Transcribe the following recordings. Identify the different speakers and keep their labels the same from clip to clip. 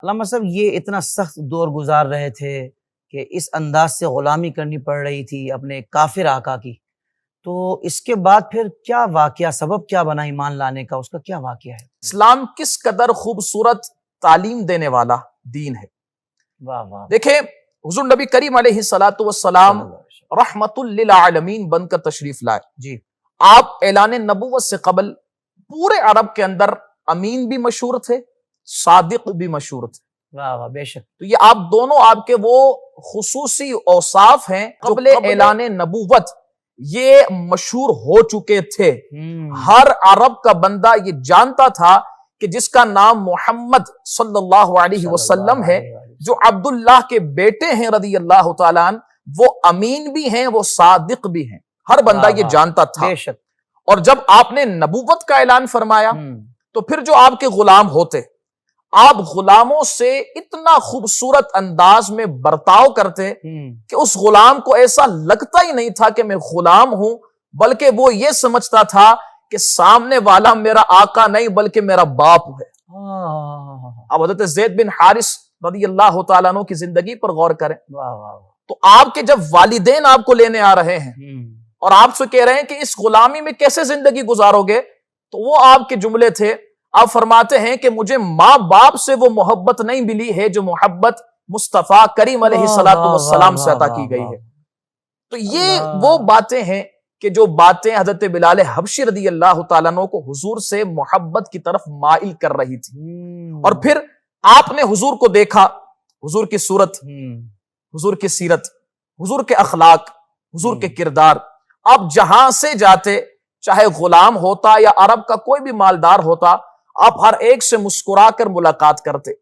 Speaker 1: علامہ صاحب یہ اتنا سخت دور گزار رہے تھے کہ اس انداز سے غلامی کرنی پڑ رہی تھی اپنے کافر آقا کی، تو اس کے بعد پھر کیا واقعہ، سبب کیا بنا ایمان لانے کا، اس کا کیا واقعہ ہے؟
Speaker 2: اسلام کس قدر خوبصورت تعلیم دینے والا دین ہے۔
Speaker 1: واہ واہ،
Speaker 2: دیکھیں حضور نبی کریم علیہ الصلوۃ والسلام رحمت للعالمین بن کر تشریف لائے۔
Speaker 1: جی،
Speaker 2: آپ اعلان نبوت سے قبل پورے عرب کے اندر امین بھی مشہور تھے، صادق بھی مشہور تھے۔
Speaker 1: واہ واہ، بے شک،
Speaker 2: تو یہ آپ دونوں آپ کے وہ خصوصی اوصاف ہیں جو قبل اعلان نبوت یہ مشہور ہو چکے تھے۔ ہر عرب کا بندہ یہ جانتا تھا کہ جس کا نام محمد صلی اللہ علیہ وسلم ہے، جو عبداللہ کے بیٹے ہیں رضی اللہ تعالیٰ عنہ، وہ امین بھی ہیں، وہ صادق بھی ہیں، ہر بندہ یہ جانتا تھا۔
Speaker 1: بے شک۔
Speaker 2: اور جب آپ نے نبوت کا اعلان فرمایا تو پھر جو آپ کے غلام ہوتے، آپ غلاموں سے اتنا خوبصورت انداز میں برتاؤ کرتے کہ اس غلام کو ایسا لگتا ہی نہیں تھا کہ میں غلام ہوں، بلکہ وہ یہ سمجھتا تھا کہ سامنے والا میرا آقا نہیں بلکہ میرا باپ ہے۔ اب حضرت زید بن حارث رضی اللہ تعالیٰ عنہ کی زندگی پر غور کریں تو آپ کے جب والدین آپ کو لینے آ رہے ہیں اور آپ سے کہہ رہے ہیں کہ اس غلامی میں کیسے زندگی گزارو گے، تو وہ آپ کے جملے تھے، آپ فرماتے ہیں کہ مجھے ماں باپ سے وہ محبت نہیں ملی ہے جو محبت مصطفیٰ کریم علیہ السلام سے عطا کی گئی ہے۔ تو یہ وہ باتیں ہیں کہ جو باتیں حضرت بلال حبشی رضی اللہ تعالیٰ عنہ کو حضور سے محبت کی طرف مائل کر رہی تھی۔ اور پھر آپ نے حضور کو دیکھا، حضور کی صورت، حضور کی سیرت، حضور کے اخلاق، حضور کے کردار، آپ جہاں سے جاتے، چاہے غلام ہوتا یا عرب کا کوئی بھی مالدار ہوتا، آپ ہر ایک سے مسکرا کر ملاقات کرتے۔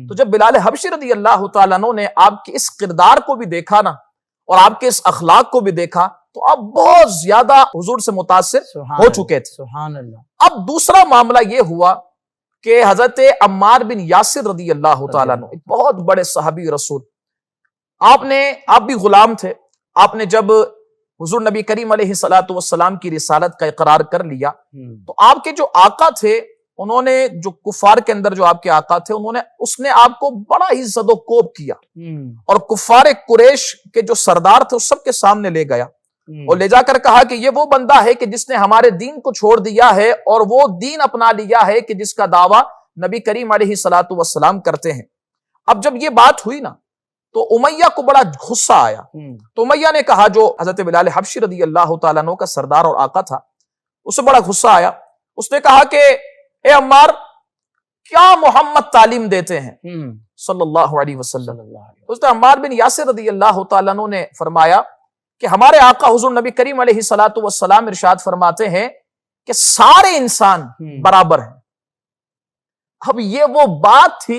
Speaker 2: تو جب بلال حبشی رضی اللہ تعالیٰ عنہ نے آپ کے اس کردار کو بھی دیکھا نا، اور آپ کے اس اخلاق کو بھی دیکھا، تو آپ بہت زیادہ حضور سے متاثر ہو چکے تھے۔
Speaker 1: سبحان اللہ۔
Speaker 2: اب دوسرا معاملہ یہ ہوا کہ حضرت عمار بن یاسر رضی اللہ تعالیٰ عنہ، ایک بہت بڑے صحابی رسول، آپ بھی غلام تھے۔ آپ نے جب حضور نبی کریم علیہ الصلوۃ والسلام کی رسالت کا اقرار کر لیا تو آپ کے جو آقا تھے، انہوں نے جو کفار کے اندر جو آپ کے آقا تھے، اس نے آپ کو بڑا ہی زد و کوب کیا، اور کفار قریش کے جو سردار تھے اس سب کے سامنے لے گیا اور لے جا کر کہا کہ یہ وہ بندہ ہے کہ جس نے ہمارے دین کو چھوڑ دیا ہے اور وہ دین اپنا لیا ہے کہ جس کا دعویٰ نبی کریم علیہ الصلوۃ والسلام کرتے ہیں۔ اب جب یہ بات ہوئی نا تو امیہ کو بڑا غصہ آیا، تو امیہ نے کہا، جو حضرت بلال حبشی رضی اللہ تعالیٰ عنہ کا سردار اور آقا تھا، اسے بڑا غصہ آیا۔ اس نے کہا کہ اے عمار، کیا محمد تعلیم دیتے ہیں صلی اللہ علیہ وسلم؟ اس نے عمار بن یاسر رضی اللہ تعالیٰ عنہ نے فرمایا کہ ہمارے آقا حضور نبی کریم علیہ الصلوۃ والسلام ارشاد فرماتے ہیں کہ سارے انسان برابر ہیں۔ اب یہ وہ بات تھی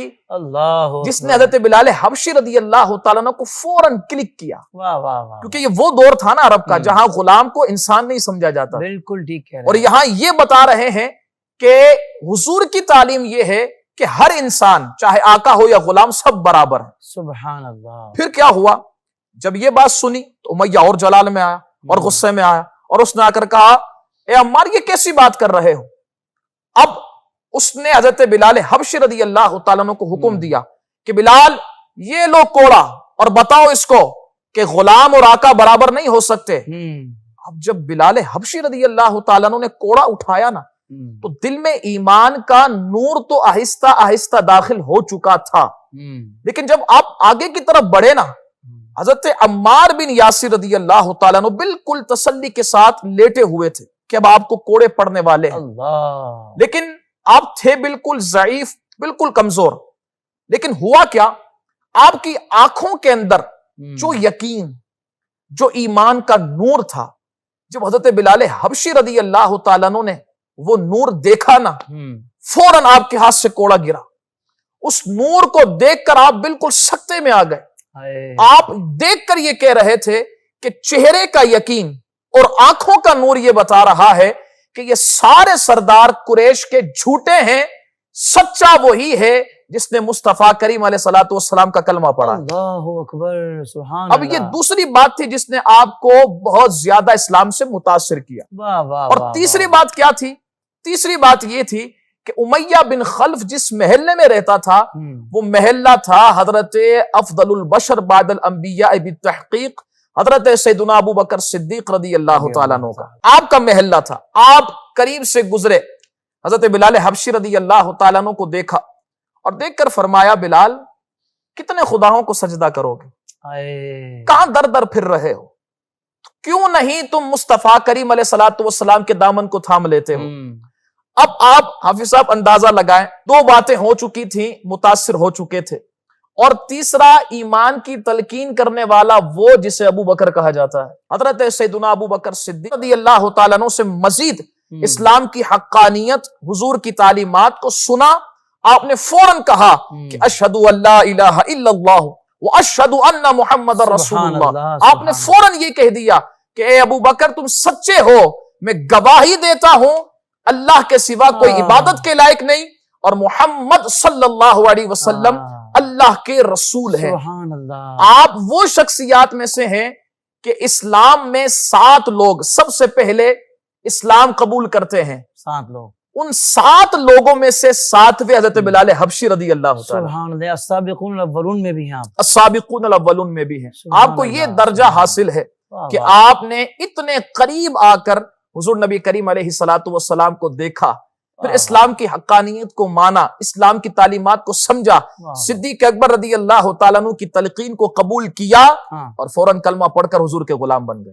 Speaker 2: جس نے حضرت بلال حبشی رضی اللہ تعالیٰ عنہ کو فوراً کلک کیا، کیونکہ یہ وہ دور تھا نا عرب کا جہاں غلام کو انسان نہیں سمجھا جاتا۔
Speaker 1: بالکل ٹھیک ہے۔
Speaker 2: اور یہاں یہ بتا رہے ہیں کہ حضور کی تعلیم یہ ہے کہ ہر انسان، چاہے آقا ہو یا غلام، سب برابر ہیں۔
Speaker 1: سبحان اللہ۔
Speaker 2: پھر کیا ہوا، جب یہ بات سنی تو امیہ اور جلال میں آیا اور غصے میں آیا، اور اس نے آ کر کہا، اے عمار، یہ کیسی بات کر رہے ہو؟ اب اس نے حضرت بلال حبشی رضی اللہ تعالیٰ عنہ کو حکم دیا کہ بلال، یہ لو کوڑا اور بتاؤ اس کو کہ غلام اور آقا برابر نہیں ہو سکتے۔ اب جب بلال حبشی رضی اللہ تعالیٰ عنہ نے کوڑا اٹھایا نا تو دل میں ایمان کا نور تو آہستہ آہستہ داخل ہو چکا تھا، لیکن جب آپ آگے کی طرف بڑھے نا، حضرت عمار بن یاسر رضی اللہ تعالیٰ عنہ بالکل تسلی کے ساتھ لیٹے ہوئے تھے کہ اب آپ کو کوڑے پڑنے والے ہیں، لیکن آپ تھے بالکل ضعیف، بالکل کمزور۔ لیکن ہوا کیا، آپ کی آنکھوں کے اندر جو یقین، جو ایمان کا نور تھا، جب حضرت بلال حبشی رضی اللہ تعالیٰ عنہ نے وہ نور دیکھا نا، فوراً آپ کے ہاتھ سے کوڑا گرا۔ اس نور کو دیکھ کر آپ بالکل سکتے میں آ گئے۔ آپ دیکھ کر یہ کہہ رہے تھے کہ چہرے کا یقین اور آنکھوں کا نور یہ بتا رہا ہے کہ یہ سارے سردار قریش کے جھوٹے ہیں، سچا وہی ہے جس نے مصطفیٰ کریم علیہ الصلوۃ والسلام کا کلمہ پڑھا۔
Speaker 1: اللہ اکبر، سبحان
Speaker 2: اب یہ دوسری بات تھی جس نے آپ کو بہت زیادہ اسلام سے متاثر کیا۔ اور تیسری بات کیا تھی؟ تیسری بات یہ تھی کہ امیہ بن خلف جس محلے میں رہتا تھا وہ محلہ تھا حضرت افضل البشر بعد الانبیاء بالتحقیق حضرت سیدنا ابو بکر صدیق رضی اللہ تعالیٰ عنہ کا آپ کا محلہ تھا. آپ قریب سے گزرے, حضرت بلال حبشی رضی اللہ تعالیٰ عنہ کو دیکھا اور دیکھ کر فرمایا بلال کتنے خداؤں کو سجدہ کرو گے, کہاں در در پھر رہے ہو, کیوں نہیں تم مصطفیٰ کریم علیہ الصلوۃ والسلام کے دامن کو تھام لیتے ہو. اب آپ حافظ صاحب اندازہ لگائیں, دو باتیں ہو چکی تھیں, متاثر ہو چکے تھے, اور تیسرا ایمان کی تلقین کرنے والا وہ جسے ابو بکر کہا جاتا ہے, حضرت سیدنا ابو بکر صدیق رضی اللہ تعالیٰ عنہ سے مزید اسلام کی حقانیت, حضور کی تعلیمات کو سنا. آپ نے فوراً کہا کہ اشہد ان لا الہ الا اللہ واشہد ان محمد رسول اللہ. آپ نے فوراً یہ کہہ دیا کہ اے ابو بکر تم سچے ہو, میں گواہی دیتا ہوں اللہ کے سوا کوئی عبادت کے لائق نہیں, اور محمد صلی اللہ علیہ وسلم اللہ کے رسول ہیں. آپ وہ شخصیات میں سے ہیں کہ اسلام میں 7 لوگ سب سے پہلے اسلام قبول کرتے ہیں.
Speaker 1: 7 لوگ,
Speaker 2: ان 7 لوگوں میں سے 7ویں حضرت بلال حبشی رضی اللہ تعالیٰ.
Speaker 1: سبحان اللہ, السابقون الاولون میں بھی ہیں آپ,
Speaker 2: السابقون الاولون میں بھی ہیں. آپ کو یہ درجہ حاصل ہے کہ آپ نے اتنے قریب آ کر حضور نبی کریم علیہ الصلوۃ والسلام کو دیکھا, پھر اسلام کی حقانیت کو مانا, اسلام کی تعلیمات کو سمجھا, صدیق اکبر رضی اللہ تعالیٰ عنہ کی تلقین کو قبول کیا, اور فوراً کلمہ پڑھ کر حضور کے غلام بن گئے.